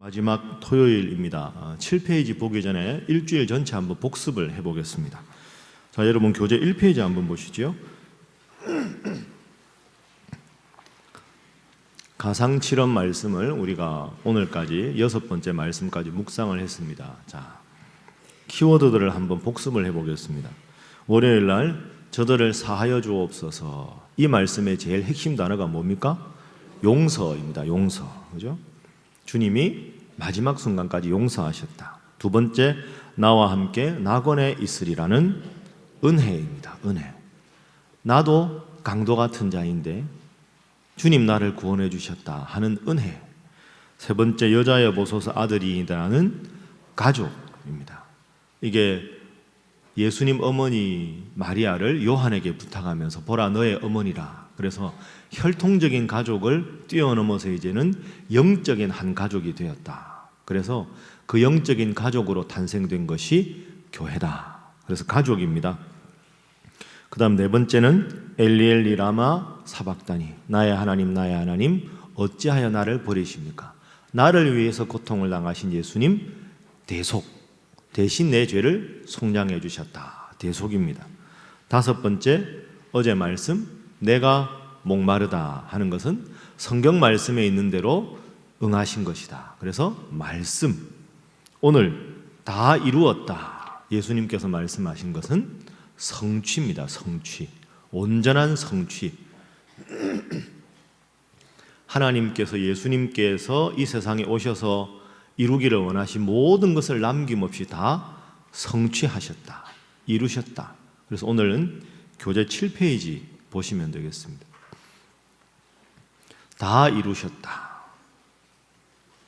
마지막 토요일입니다. 7페이지 보기 전에 일주일 전체 한번 복습을 해보겠습니다. 자, 여러분 교재 1페이지 한번 보시죠. 가상칠험 말씀을 우리가 오늘까지 6번째 말씀까지 묵상을 했습니다. 자, 키워드들을 한번 복습을 해보겠습니다. 월요일 날 저들을 사하여 주옵소서. 이 말씀의 제일 핵심 단어가 뭡니까? 용서입니다. 용서. 그죠? 주님이 마지막 순간까지 용서하셨다. 두 번째, 나와 함께 낙원에 있으리라는 은혜입니다. 은혜. 나도 강도 같은 자인데 주님 나를 구원해 주셨다 하는 은혜. 세 번째, 여자여 보소서 아들이라는 가족입니다. 이게 예수님 어머니 마리아를 요한에게 부탁하면서 보라 너의 어머니라. 그래서 혈통적인 가족을 뛰어넘어서 이제는 영적인 한 가족이 되었다. 그래서 그 영적인 가족으로 탄생된 것이 교회다. 그래서 가족입니다. 그 다음 네 번째는 엘리엘리 라마 사박다니. 나의 하나님 어찌하여 나를 버리십니까? 나를 위해서 고통을 당하신 예수님 대속. 대신 내 죄를 속량해 주셨다. 대속입니다. 다섯 번째, 어제 말씀 내가 목마르다 하는 것은 성경 말씀에 있는 대로 응하신 것이다. 그래서 말씀. 오늘 다 이루었다. 예수님께서 말씀하신 것은 성취입니다. 성취. 온전한 성취. 하나님께서 예수님께서 이 세상에 오셔서 이루기를 원하신 모든 것을 남김없이 다 성취하셨다. 이루셨다. 그래서 오늘은 교재 7페이지 보시면 되겠습니다. 다 이루셨다.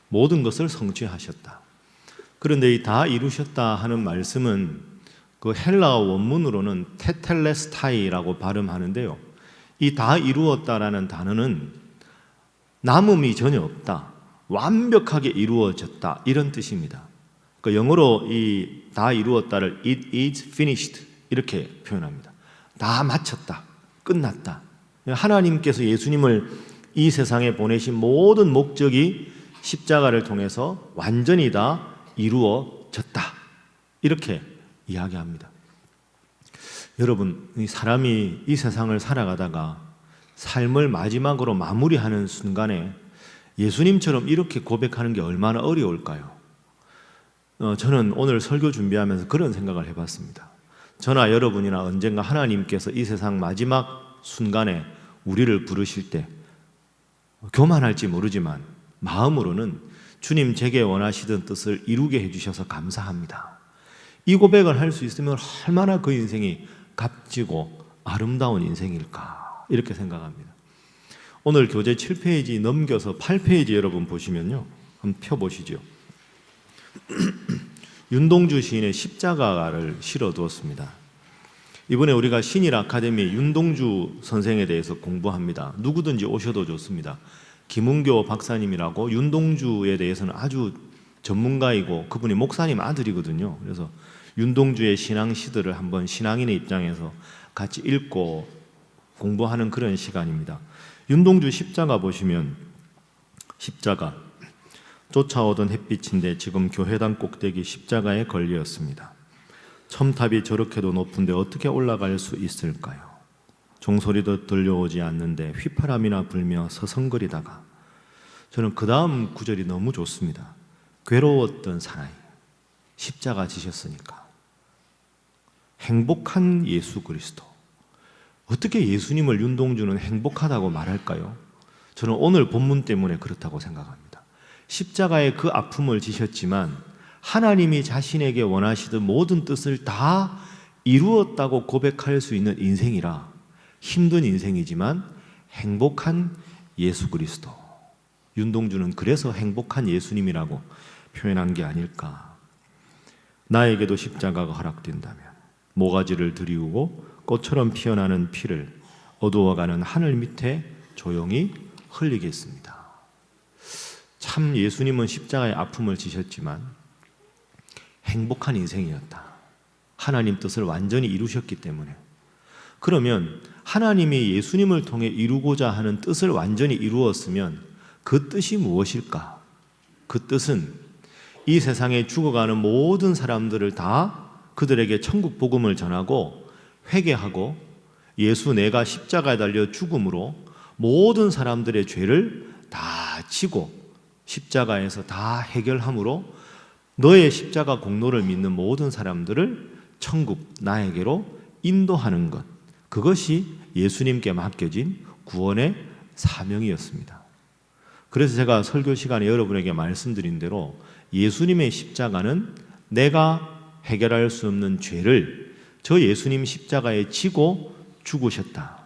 모든 것을 성취하셨다. 그런데 이 다 이루셨다 하는 말씀은 그 헬라어 원문으로는 테텔레스타이라고 발음하는데요. 이 다 이루었다라는 단어는 남음이 전혀 없다. 완벽하게 이루어졌다. 이런 뜻입니다. 그 영어로 이 다 이루었다를 it is finished 이렇게 표현합니다. 다 마쳤다. 끝났다. 하나님께서 예수님을 이 세상에 보내신 모든 목적이 십자가를 통해서 완전히 다 이루어졌다. 이렇게 이야기합니다. 여러분, 이 사람이 이 세상을 살아가다가 삶을 마지막으로 마무리하는 순간에 예수님처럼 이렇게 고백하는 게 얼마나 어려울까요? 저는 오늘 설교 준비하면서 그런 생각을 해봤습니다. 저나 여러분이나 언젠가 하나님께서 이 세상 마지막 순간에 우리를 부르실 때 교만할지 모르지만 마음으로는 주님 제게 원하시던 뜻을 이루게 해주셔서 감사합니다. 이 고백을 할 수 있으면 얼마나 그 인생이 값지고 아름다운 인생일까 이렇게 생각합니다. 오늘 교재 7페이지 넘겨서 8페이지 여러분 보시면요. 한번 펴보시죠. 윤동주 시인의 십자가를 실어두었습니다. 이번에 우리가 신일 아카데미 윤동주 선생에 대해서 공부합니다. 누구든지 오셔도 좋습니다. 김은교 박사님이라고 윤동주에 대해서는 아주 전문가이고 그분이 목사님 아들이거든요. 그래서 윤동주의 신앙 시들을 한번 신앙인의 입장에서 같이 읽고 공부하는 그런 시간입니다. 윤동주 십자가 보시면 십자가 쫓아오던 햇빛인데 지금 교회당 꼭대기 십자가에 걸렸습니다. 첨탑이 저렇게도 높은데 어떻게 올라갈 수 있을까요? 종소리도 들려오지 않는데 휘파람이나 불며 서성거리다가 저는 그 다음 구절이 너무 좋습니다. 괴로웠던 사나이 십자가 지셨으니까 행복한 예수 그리스도. 어떻게 예수님을 윤동주는 행복하다고 말할까요? 저는 오늘 본문 때문에 그렇다고 생각합니다. 십자가의 그 아픔을 지셨지만 하나님이 자신에게 원하시던 모든 뜻을 다 이루었다고 고백할 수 있는 인생이라 힘든 인생이지만 행복한 예수 그리스도. 윤동주는 그래서 행복한 예수님이라고 표현한 게 아닐까. 나에게도 십자가가 허락된다면 모가지를 들이우고 꽃처럼 피어나는 피를 어두워가는 하늘 밑에 조용히 흘리겠습니다. 참 예수님은 십자가의 아픔을 지셨지만 행복한 인생이었다. 하나님 뜻을 완전히 이루셨기 때문에. 그러면 하나님이 예수님을 통해 이루고자 하는 뜻을 완전히 이루었으면 그 뜻이 무엇일까? 그 뜻은 이 세상에 죽어가는 모든 사람들을 다 그들에게 천국 복음을 전하고 회개하고 예수 내가 십자가에 달려 죽음으로 모든 사람들의 죄를 다 지고 십자가에서 다 해결함으로 너의 십자가 공로를 믿는 모든 사람들을 천국 나에게로 인도하는 것, 그것이 예수님께 맡겨진 구원의 사명이었습니다. 그래서 제가 설교 시간에 여러분에게 말씀드린 대로 예수님의 십자가는 내가 해결할 수 없는 죄를 저 예수님 십자가에 지고 죽으셨다.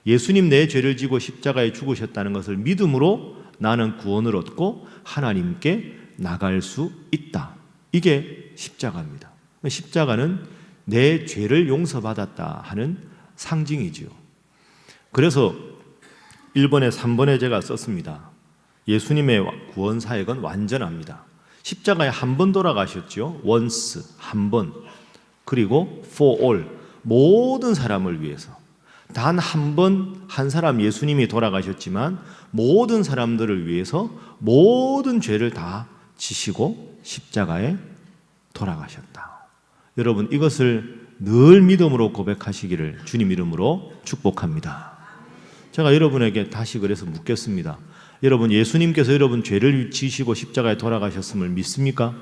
예수님 내 죄를 지고 십자가에 죽으셨다는 것을 믿음으로 나는 구원을 얻고 하나님께 나갈 수 있다. 이게 십자가입니다. 십자가는 내 죄를 용서받았다 하는 상징이지요. 그래서 1번에 3번에 제가 썼습니다. 예수님의 구원 사역은 완전합니다. 십자가에 한 번 돌아가셨죠. once, 한 번. 그리고 for all, 모든 사람을 위해서. 단 한 번 한 사람 예수님이 돌아가셨지만 모든 사람들을 위해서 모든 죄를 다 지시고 십자가에 돌아가셨다. 여러분, 이것을 늘 믿음으로 고백하시기를 주님 이름으로 축복합니다. 제가 여러분에게 다시 그래서 묻겠습니다. 여러분, 예수님께서 여러분 죄를 지시고 십자가에 돌아가셨음을 믿습니까?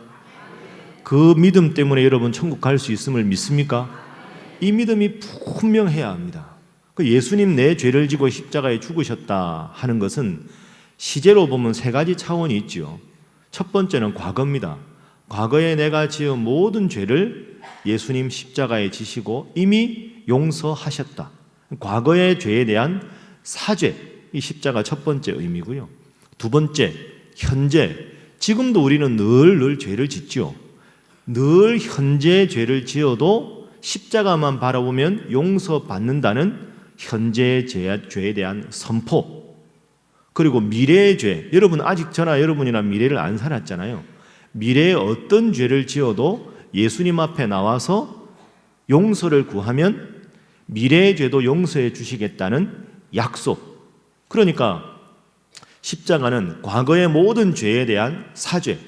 그 믿음 때문에 여러분 천국 갈 수 있음을 믿습니까? 이 믿음이 분명해야 합니다. 그 예수님 내 죄를 지고 십자가에 죽으셨다 하는 것은 시제로 보면 세 가지 차원이 있죠. 첫 번째는 과거입니다. 과거에 내가 지은 모든 죄를 예수님 십자가에 지시고 이미 용서하셨다. 과거의 죄에 대한 사죄, 이 십자가 첫 번째 의미고요. 두 번째, 현재, 지금도 우리는 늘 죄를 짓죠. 늘 현재 죄를 지어도 십자가만 바라보면 용서받는다는 현재의 죄에 대한 선포. 그리고 미래의 죄, 여러분 아직 저나 여러분이나 미래를 안 살았잖아요. 미래에 어떤 죄를 지어도 예수님 앞에 나와서 용서를 구하면 미래의 죄도 용서해 주시겠다는 약속. 그러니까 십자가는 과거의 모든 죄에 대한 사죄,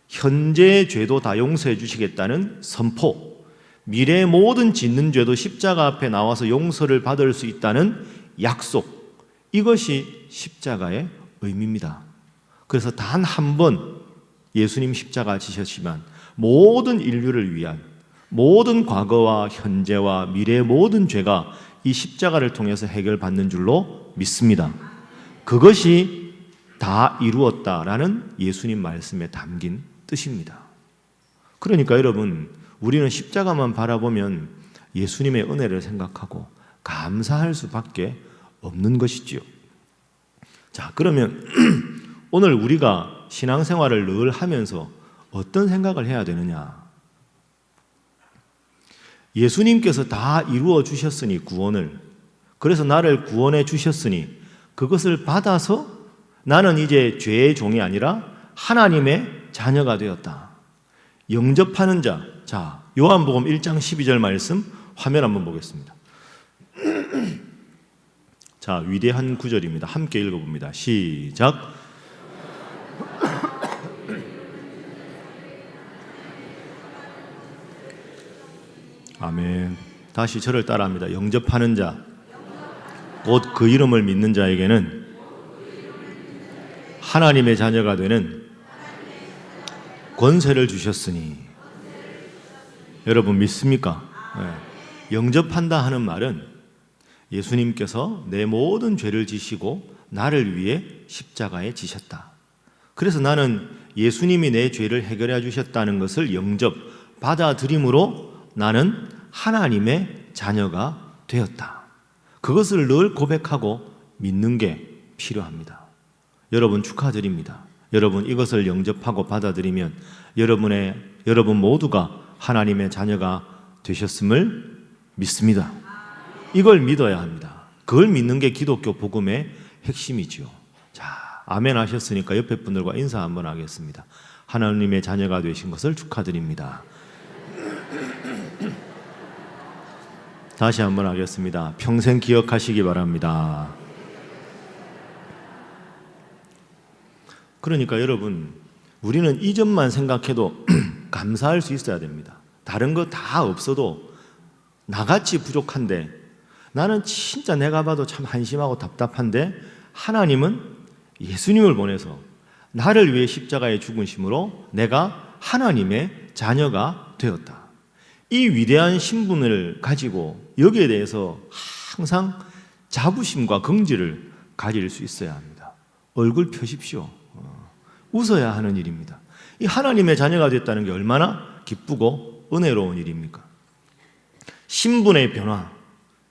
현재의 죄도 다 용서해 주시겠다는 선포, 미래의 모든 짓는 죄도 십자가 앞에 나와서 용서를 받을 수 있다는 약속. 이것이 십자가의 의미입니다. 그래서 단 한 번 예수님 십자가 지셨지만 모든 인류를 위한 모든 과거와 현재와 미래의 모든 죄가 이 십자가를 통해서 해결받는 줄로 믿습니다. 그것이 다 이루었다라는 예수님 말씀에 담긴 뜻입니다. 그러니까 여러분, 우리는 십자가만 바라보면 예수님의 은혜를 생각하고 감사할 수밖에 없는 것이지요. 자, 그러면 오늘 우리가 신앙생활을 늘 하면서 어떤 생각을 해야 되느냐? 예수님께서 다 이루어 주셨으니 구원을, 그래서 나를 구원해 주셨으니 그것을 받아서 나는 이제 죄의 종이 아니라 하나님의 자녀가 되었다. 영접하는 자. 자, 요한복음 1장 12절 말씀 화면 한번 보겠습니다. 자, 위대한 구절입니다. 함께 읽어봅니다. 시작. 아멘. 다시 저를 따라합니다. 영접하는 자, 곧 그 이름을 믿는 자에게는 하나님의 자녀가 되는 권세를 주셨으니. 여러분 믿습니까? 네. 영접한다 하는 말은 예수님께서 내 모든 죄를 지시고 나를 위해 십자가에 지셨다. 그래서 나는 예수님이 내 죄를 해결해 주셨다는 것을 영접, 받아들임으로 나는 하나님의 자녀가 되었다. 그것을 늘 고백하고 믿는 게 필요합니다. 여러분 축하드립니다. 여러분 이것을 영접하고 받아들이면 여러분 모두가 하나님의 자녀가 되셨음을 믿습니다. 이걸 믿어야 합니다. 그걸 믿는 게 기독교 복음의 핵심이지요. 자, 아멘 하셨으니까 옆에 분들과 인사 한번 하겠습니다. 하나님의 자녀가 되신 것을 축하드립니다. 다시 한번 하겠습니다. 평생 기억하시기 바랍니다. 그러니까 여러분, 우리는 이 점만 생각해도 감사할 수 있어야 됩니다. 다른 거 다 없어도 나같이 부족한데, 나는 진짜 내가 봐도 참 한심하고 답답한데 하나님은 예수님을 보내서 나를 위해 십자가에 죽으심으로 내가 하나님의 자녀가 되었다. 이 위대한 신분을 가지고 여기에 대해서 항상 자부심과 긍지를 가질 수 있어야 합니다. 얼굴 펴십시오. 웃어야 하는 일입니다. 이 하나님의 자녀가 됐다는 게 얼마나 기쁘고 은혜로운 일입니까? 신분의 변화,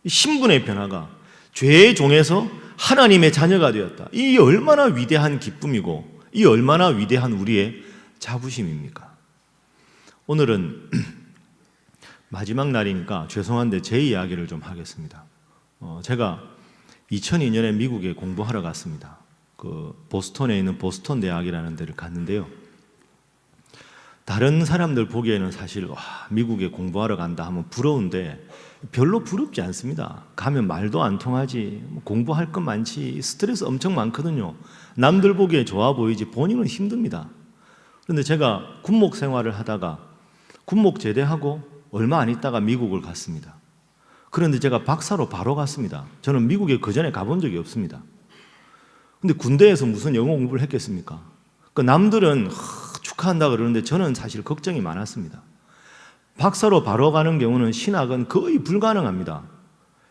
이 신분의 변화가 죄의 종에서 하나님의 자녀가 되었다. 이 얼마나 위대한 기쁨이고 이 얼마나 위대한 우리의 자부심입니까? 오늘은 마지막 날이니까 죄송한데 제 이야기를 좀 하겠습니다. 제가 2002년에 미국에 공부하러 갔습니다. 그 보스턴에 있는 보스턴 대학이라는 데를 갔는데요. 다른 사람들 보기에는 사실 미국에 공부하러 간다 하면 부러운데 별로 부럽지 않습니다. 가면 말도 안 통하지, 공부할 것 많지, 스트레스 엄청 많거든요. 남들 보기에 좋아 보이지 본인은 힘듭니다. 그런데 제가 군목 생활을 하다가 군목 제대하고 얼마 안 있다가 미국을 갔습니다. 그런데 제가 박사로 바로 갔습니다. 저는 미국에 그전에 가본 적이 없습니다. 근데 군대에서 무슨 영어 공부를 했겠습니까? 그 남들은 축하한다 그러는데 저는 사실 걱정이 많았습니다. 박사로 바로 가는 경우는 신학은 거의 불가능합니다.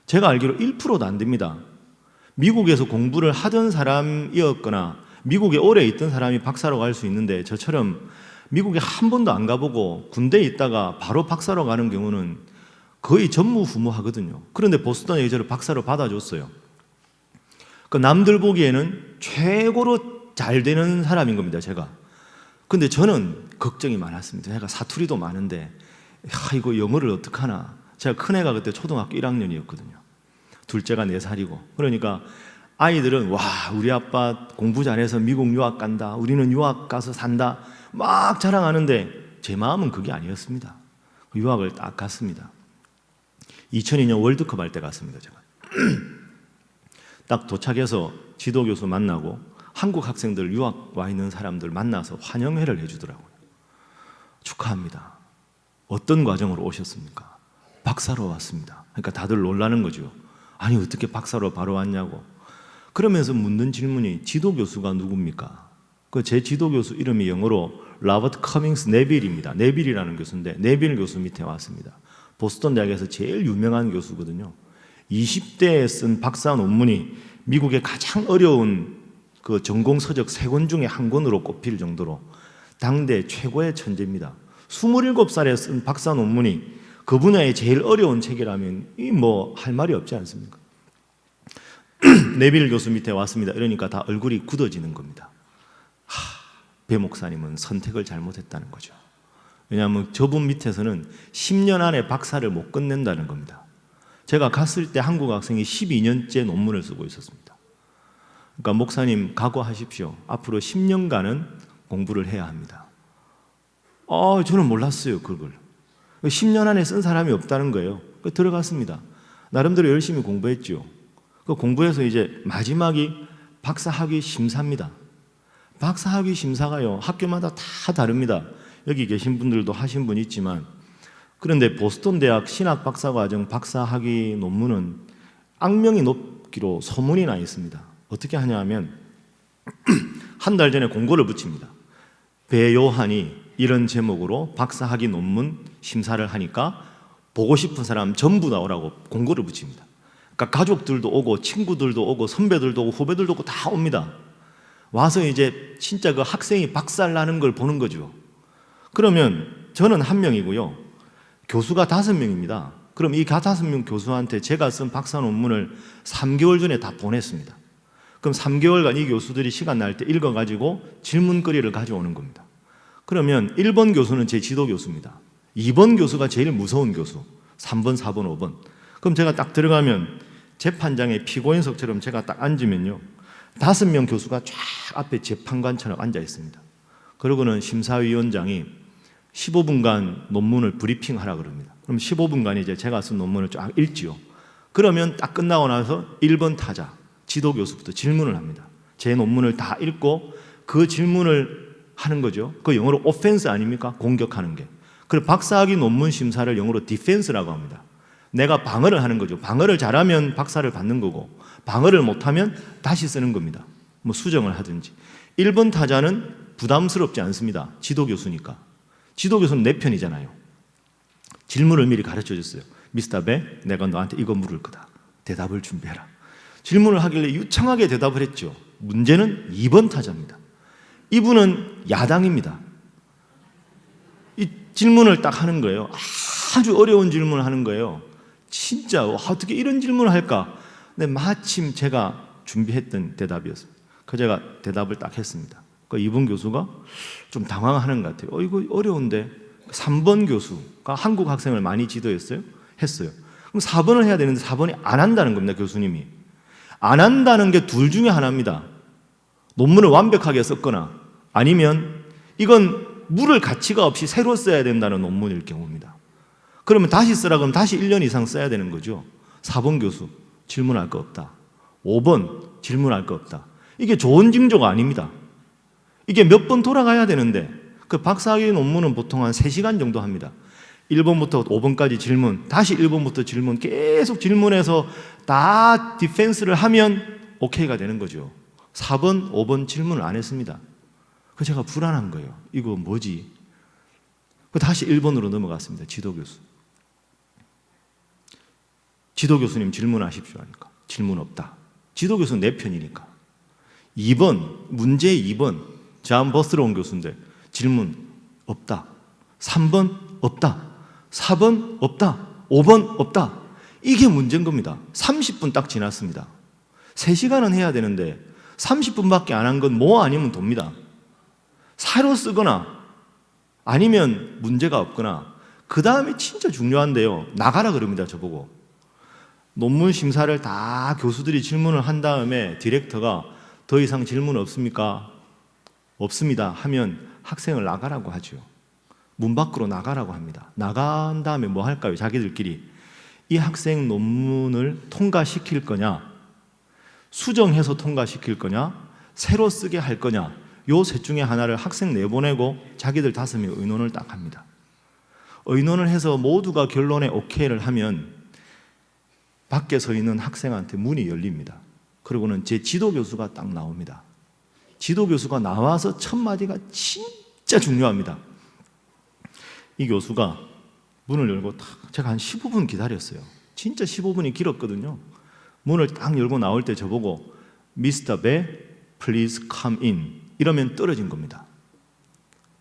제가 알기로 1%도 안 됩니다. 미국에서 공부를 하던 사람이었거나 미국에 오래 있던 사람이 박사로 갈 수 있는데 저처럼 미국에 한 번도 안 가보고 군대에 있다가 바로 박사로 가는 경우는 거의 전무후무하거든요. 그런데 보스턴에 저를 박사로 받아줬어요. 그 남들 보기에는 최고로 잘 되는 사람인 겁니다, 제가. 근데 저는 걱정이 많았습니다. 제가 사투리도 많은데 이거 영어를 어떡하나. 제가 큰애가 그때 초등학교 1학년이었거든요. 둘째가 4살이고. 그러니까 아이들은 와, 우리 아빠 공부 잘해서 미국 유학 간다, 우리는 유학 가서 산다 막 자랑하는데 제 마음은 그게 아니었습니다. 유학을 딱 갔습니다. 2002년 월드컵 할 때 갔습니다, 제가. 딱 도착해서 지도교수 만나고 한국 학생들, 유학 와 있는 사람들 만나서 환영회를 해주더라고요. 축하합니다. 어떤 과정으로 오셨습니까? 박사로 왔습니다. 그러니까 다들 놀라는 거죠. 아니 어떻게 박사로 바로 왔냐고. 그러면서 묻는 질문이 지도교수가 누굽니까? 그 제 지도교수 이름이 영어로 로버트 커밍스 네빌입니다. 네빌이라는 교수인데 네빌 교수 밑에 왔습니다. 보스턴 대학에서 제일 유명한 교수거든요. 20대에 쓴 박사 논문이 미국의 가장 어려운 그 전공 서적 3권 중에 한 권으로 꼽힐 정도로 당대 최고의 천재입니다. 27살에 쓴 박사 논문이 그 분야의 제일 어려운 책이라면 이 뭐 할 말이 없지 않습니까? 네빌 교수 밑에 왔습니다. 이러니까 다 얼굴이 굳어지는 겁니다. 배 목사님은 선택을 잘못했다는 거죠. 왜냐하면 저분 밑에서는 10년 안에 박사를 못 끝낸다는 겁니다. 제가 갔을 때 한국 학생이 12년째 논문을 쓰고 있었습니다. 그러니까 목사님 각오하십시오. 앞으로 10년간은 공부를 해야 합니다. 저는 몰랐어요, 그걸. 10년 안에 쓴 사람이 없다는 거예요. 들어갔습니다. 나름대로 열심히 공부했죠. 그 공부해서 이제 마지막이 박사학위 심사입니다. 박사학위 심사가요, 학교마다 다 다릅니다. 여기 계신 분들도 하신 분 있지만, 그런데 보스턴 대학 신학 박사과정 박사학위 논문은 악명이 높기로 소문이 나 있습니다. 어떻게 하냐 하면 한 달 전에 공고를 붙입니다. 배요한이 이런 제목으로 박사학위 논문 심사를 하니까 보고 싶은 사람 전부 나오라고 공고를 붙입니다. 그러니까 가족들도 오고 친구들도 오고 선배들도 오고 후배들도 오고 다 옵니다. 와서 이제 진짜 그 학생이 박살나는 걸 보는 거죠. 그러면 저는 1명이고요. 교수가 5명입니다. 그럼 이 5명 교수한테 제가 쓴 박사 논문을 3개월 전에 다 보냈습니다. 그럼 3개월간 이 교수들이 시간 날 때 읽어가지고 질문거리를 가져오는 겁니다. 그러면 1번 교수는 제 지도 교수입니다. 2번 교수가 제일 무서운 교수, 3번, 4번, 5번. 그럼 제가 딱 들어가면 재판장의 피고인석처럼 제가 딱 앉으면요, 5명 교수가 쫙 앞에 재판관처럼 앉아 있습니다. 그러고는 심사위원장이 15분간 논문을 브리핑하라 그럽니다. 그럼 15분간 이제 제가 쓴 논문을 쫙 읽지요. 그러면 딱 끝나고 나서 1번 타자, 지도 교수부터 질문을 합니다. 제 논문을 다 읽고 그 질문을 하는 거죠. 그 영어로 오펜스 아닙니까? 공격하는 게. 그리고 박사학위 논문 심사를 영어로 디펜스라고 합니다. 내가 방어를 하는 거죠. 방어를 잘하면 박사를 받는 거고 방어를 못하면 다시 쓰는 겁니다. 뭐 수정을 하든지. 1번 타자는 부담스럽지 않습니다. 지도교수니까. 지도교수는 내 편이잖아요. 질문을 미리 가르쳐 줬어요. 미스터 배, 내가 너한테 이거 물을 거다. 대답을 준비해라. 질문을 하길래 유창하게 대답을 했죠. 문제는 2번 타자입니다. 이분은 야당입니다. 이 질문을 딱 하는 거예요. 아주 어려운 질문을 하는 거예요. 진짜 어떻게 이런 질문을 할까? 근데 마침 제가 준비했던 대답이었습니다. 그래서 제가 대답을 딱 했습니다. 그 이분 교수가 좀 당황하는 것 같아요. 이거 어려운데. 3번 교수가 한국 학생을 많이 지도했어요. 했어요. 그럼 4번을 해야 되는데 4번이 안 한다는 겁니다. 교수님이. 안 한다는 게 둘 중에 하나입니다. 논문을 완벽하게 썼거나 아니면 이건 물을 가치가 없이 새로 써야 된다는 논문일 경우입니다. 그러면 다시 쓰라 그러면 다시 1년 이상 써야 되는 거죠. 4번 교수 질문할 거 없다. 5번 질문할 거 없다. 이게 좋은 징조가 아닙니다. 이게 몇 번 돌아가야 되는데 그 박사학위 논문은 보통 한 3시간 정도 합니다. 1번부터 5번까지 질문, 다시 1번부터 질문, 계속 질문해서 다 디펜스를 하면 오케이가 되는 거죠. 4번, 5번 질문을 안 했습니다. 그래서 제가 불안한 거예요. 이거 뭐지? 다시 1번으로 넘어갔습니다. 지도교수. 지도교수님 질문하십시오 하니까 질문 없다. 지도교수는 내 편이니까. 2번, 문제 2번 존 버스로운 교수인데 질문 없다. 3번 없다. 4번 없다. 5번 없다. 이게 문제인 겁니다. 30분 딱 지났습니다. 3시간은 해야 되는데 30분밖에 안 한 건 뭐 아니면 돕니다. 사료 쓰거나 아니면 문제가 없거나 그 다음에 진짜 중요한데요. 나가라 그럽니다. 저보고. 논문 심사를 다 교수들이 질문을 한 다음에 디렉터가 더 이상 질문 없습니까? 없습니다 하면 학생을 나가라고 하죠. 문 밖으로 나가라고 합니다. 나간 다음에 뭐 할까요? 자기들끼리 이 학생 논문을 통과시킬 거냐, 수정해서 통과시킬 거냐, 새로 쓰게 할 거냐, 요 셋 중에 하나를 학생 내보내고 자기들 5명 의논을 딱 합니다. 의논을 해서 모두가 결론에 오케이를 하면 밖에 서 있는 학생한테 문이 열립니다. 그리고는 제 지도교수가 딱 나옵니다. 지도교수가 나와서 첫 마디가 진짜 중요합니다. 이 교수가 문을 열고 제가 한 15분 기다렸어요. 진짜 15분이 길었거든요. 문을 딱 열고 나올 때 저보고 Mr. 배, please come in 이러면 떨어진 겁니다.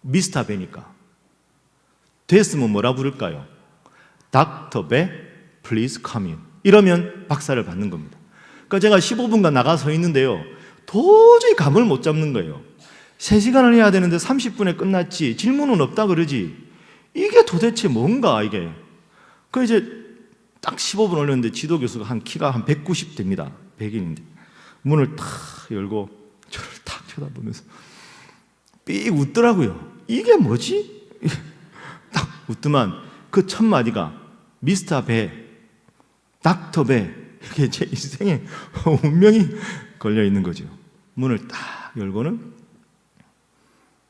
미스터 배니까. 됐으면 뭐라 부를까요? Dr. 배, please come in 이러면 박사를 받는 겁니다. 그러니까 제가 15분간 나가 서 있는데요. 도저히 감을 못 잡는 거예요. 3시간을 해야 되는데 30분에 끝났지. 질문은 없다 그러지. 이게 도대체 뭔가 이게. 그 이제 딱 15분 올렸는데 지도교수가 키가 한 190 됩니다. 백인인데. 문을 탁 열고 저를 탁 쳐다보면서 삑 웃더라고요. 이게 뭐지? 딱 웃더만 그 첫 마디가 미스터 배, 닥터 배 이게 제 인생에 운명이 걸려 있는 거죠. 문을 딱 열고는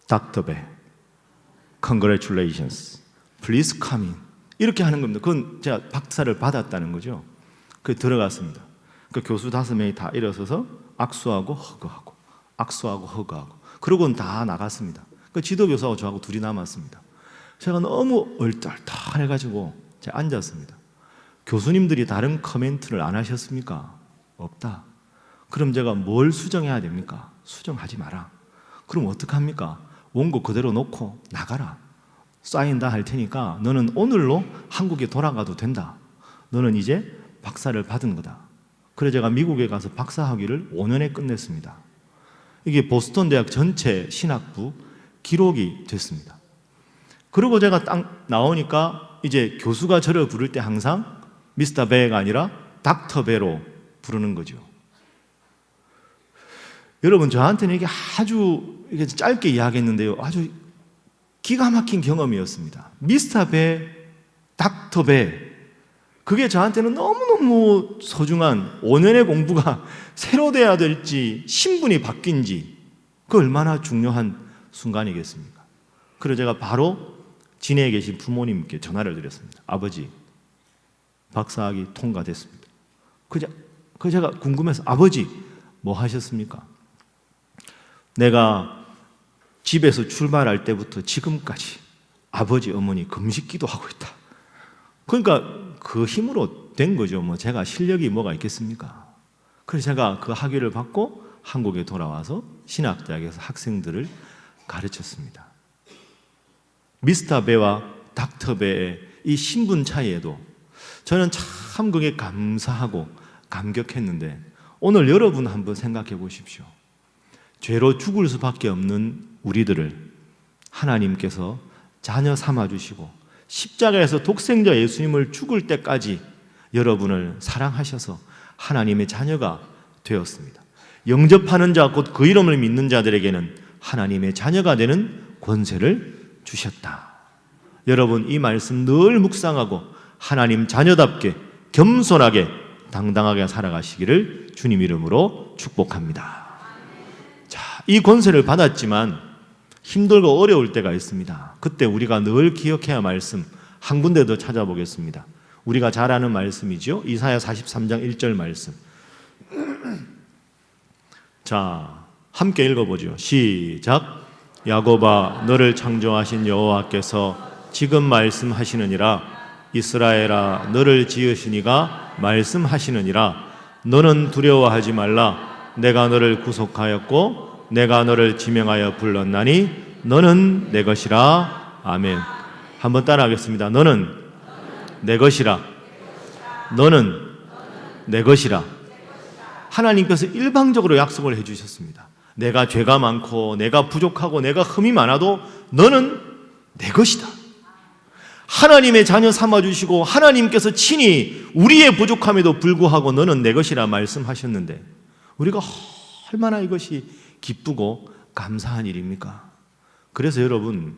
닥터 배, congratulations, please come in 이렇게 하는 겁니다. 그건 제가 박사를 받았다는 거죠. 그 들어갔습니다. 그 교수 5명이 다 일어서서 악수하고 허그하고 악수하고 허그하고 그러고는 다 나갔습니다. 그 지도교수하고 저하고 둘이 남았습니다. 제가 너무 얼떨떨해가지고 제가 앉았습니다. 교수님들이 다른 코멘트를 안 하셨습니까? 없다. 그럼 제가 뭘 수정해야 됩니까? 수정하지 마라. 그럼 어떡합니까? 원고 그대로 놓고 나가라. 사인 다 할 테니까 너는 오늘로 한국에 돌아가도 된다. 너는 이제 박사를 받은 거다. 그래서 제가 미국에 가서 박사학위를 5년에 끝냈습니다. 이게 보스턴 대학 전체 신학부 기록이 됐습니다. 그리고 제가 딱 나오니까 이제 교수가 저를 부를 때 항상 미스터 배가 아니라 닥터 배로 부르는 거죠. 여러분 저한테는 이게 아주 이게 짧게 이야기했는데요. 아주 기가 막힌 경험이었습니다. 미스터 배, 닥터 배 그게 저한테는 너무너무 소중한 5년의 공부가 새로 돼야 될지 신분이 바뀐지 그 얼마나 중요한 순간이겠습니까? 그래서 제가 바로 진해에 계신 부모님께 전화를 드렸습니다. 아버지, 박사학위 통과됐습니다. 그 제가 궁금해서 아버지 뭐 하셨습니까? 내가 집에서 출발할 때부터 지금까지 아버지 어머니 금식 기도하고 있다. 그러니까 그 힘으로 된 거죠. 뭐 제가 실력이 뭐가 있겠습니까? 그래서 제가 그 학위를 받고 한국에 돌아와서 신학대학에서 학생들을 가르쳤습니다. 미스터 배와 닥터 배의 이 신분 차이에도 저는 참 그게 감사하고 감격했는데, 오늘 여러분 한번 생각해 보십시오. 죄로 죽을 수밖에 없는 우리들을 하나님께서 자녀 삼아주시고 십자가에서 독생자 예수님을 죽을 때까지 여러분을 사랑하셔서 하나님의 자녀가 되었습니다. 영접하는 자, 곧 그 이름을 믿는 자들에게는 하나님의 자녀가 되는 권세를 주셨다. 여러분, 이 말씀 늘 묵상하고 하나님 자녀답게 겸손하게 당당하게 살아가시기를 주님 이름으로 축복합니다. 자, 이 권세를 받았지만 힘들고 어려울 때가 있습니다. 그때 우리가 늘 기억해야 할 말씀 한 군데 더 찾아보겠습니다. 우리가 잘 아는 말씀이죠. 이사야 43장 1절 말씀. 자, 함께 읽어보죠. 시작. 야곱아, 너를 창조하신 여호와께서 지금 말씀하시느니라. 이스라엘아, 너를 지으시니가 말씀하시느니라. 너는 두려워하지 말라. 내가 너를 구속하였고 내가 너를 지명하여 불렀나니 너는 내 것이라. 아멘. 한번 따라하겠습니다. 너는 내 것이라. 너는 내 것이라. 하나님께서 일방적으로 약속을 해주셨습니다. 내가 죄가 많고 내가 부족하고 내가 흠이 많아도 너는 내 것이다. 하나님의 자녀 삼아주시고 하나님께서 친히 우리의 부족함에도 불구하고 너는 내 것이라 말씀하셨는데, 우리가 얼마나 이것이 기쁘고 감사한 일입니까? 그래서 여러분,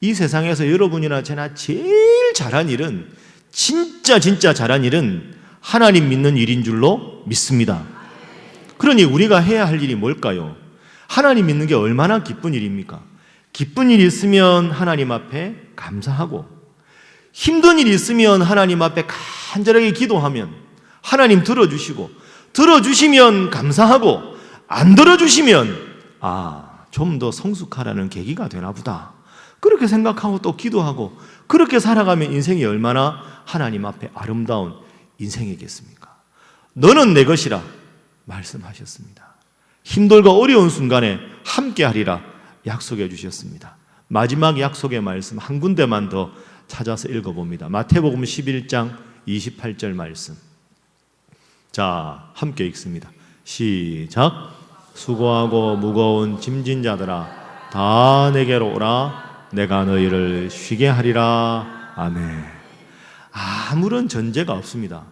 이 세상에서 여러분이나 제나 제일 잘한 일은, 진짜 잘한 일은 하나님 믿는 일인 줄로 믿습니다. 그러니 우리가 해야 할 일이 뭘까요? 하나님 믿는 게 얼마나 기쁜 일입니까? 기쁜 일이 있으면 하나님 앞에 감사하고, 힘든 일이 있으면 하나님 앞에 간절하게 기도하면 하나님 들어주시고, 들어주시면 감사하고, 안 들어주시면 좀 더 성숙하라는 계기가 되나 보다, 그렇게 생각하고 또 기도하고, 그렇게 살아가면 인생이 얼마나 하나님 앞에 아름다운 인생이겠습니까? 너는 내 것이라 말씀하셨습니다. 힘들고 어려운 순간에 함께하리라 약속해 주셨습니다. 마지막 약속의 말씀 한 군데만 더 찾아서 읽어봅니다. 마태복음 11장 28절 말씀. 자, 함께 읽습니다. 시작. 수고하고 무거운 짐진 자들아, 다 내게로 오라. 내가 너희를 쉬게 하리라. 아멘. 아무런 전제가 없습니다.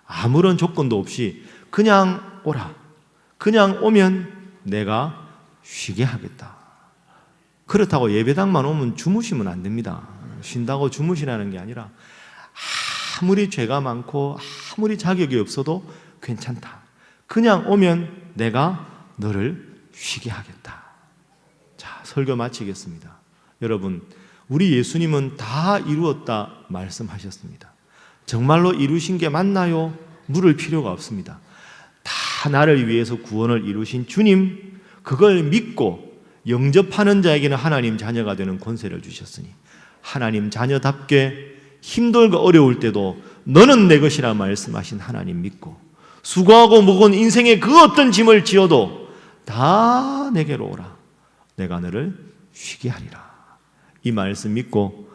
아무런 조건도 없이 그냥 오라. 그냥 오면 내가 쉬게 하겠다. 그렇다고 예배당만 오면 주무시면 안 됩니다. 쉰다고 주무시라는 게 아니라 아무리 죄가 많고 아무리 자격이 없어도 괜찮다. 그냥 오면 내가 너를 쉬게 하겠다. 자, 설교 마치겠습니다. 여러분, 우리 예수님은 다 이루었다 말씀하셨습니다. 정말로 이루신 게 맞나요? 물을 필요가 없습니다. 다 나를 위해서 구원을 이루신 주님, 그걸 믿고 영접하는 자에게는 하나님 자녀가 되는 권세를 주셨으니 하나님 자녀답게 힘들고 어려울 때도 너는 내 것이라 말씀하신 하나님 믿고, 수고하고 무거운 인생의 그 어떤 짐을 지어도 다 내게로 오라. 내가 너를 쉬게 하리라. 이 말씀 믿고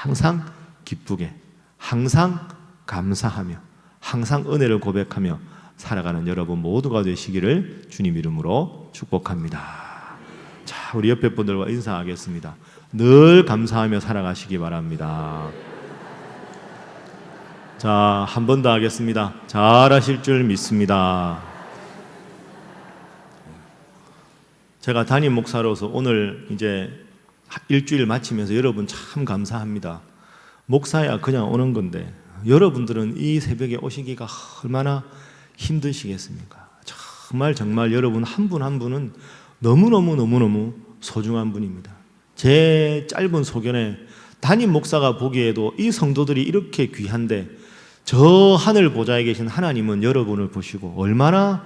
항상 기쁘게, 항상 감사하며, 항상 은혜를 고백하며 살아가는 여러분 모두가 되시기를 주님 이름으로 축복합니다. 자, 우리 옆에 분들과 인사하겠습니다. 늘 감사하며 살아가시기 바랍니다. 자, 한 번 더 하겠습니다. 잘하실 줄 믿습니다. 제가 담임 목사로서 오늘 이제 일주일 마치면서 여러분 참 감사합니다. 목사야 그냥 오는 건데 여러분들은 이 새벽에 오시기가 얼마나 힘드시겠습니까? 정말 여러분 한 분 한 분은 너무너무 소중한 분입니다. 제 짧은 소견에 담임 목사가 보기에도 이 성도들이 이렇게 귀한데 저 하늘 보좌에 계신 하나님은 여러분을 보시고 얼마나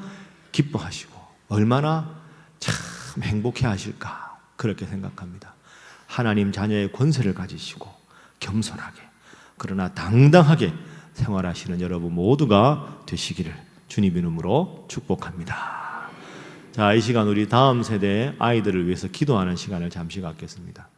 기뻐하시고 얼마나 참 행복해 하실까 그렇게 생각합니다. 하나님 자녀의 권세를 가지시고 겸손하게 그러나 당당하게 생활하시는 여러분 모두가 되시기를 주님 이름으로 축복합니다. 자, 이 시간 우리 다음 세대의 아이들을 위해서 기도하는 시간을 잠시 갖겠습니다.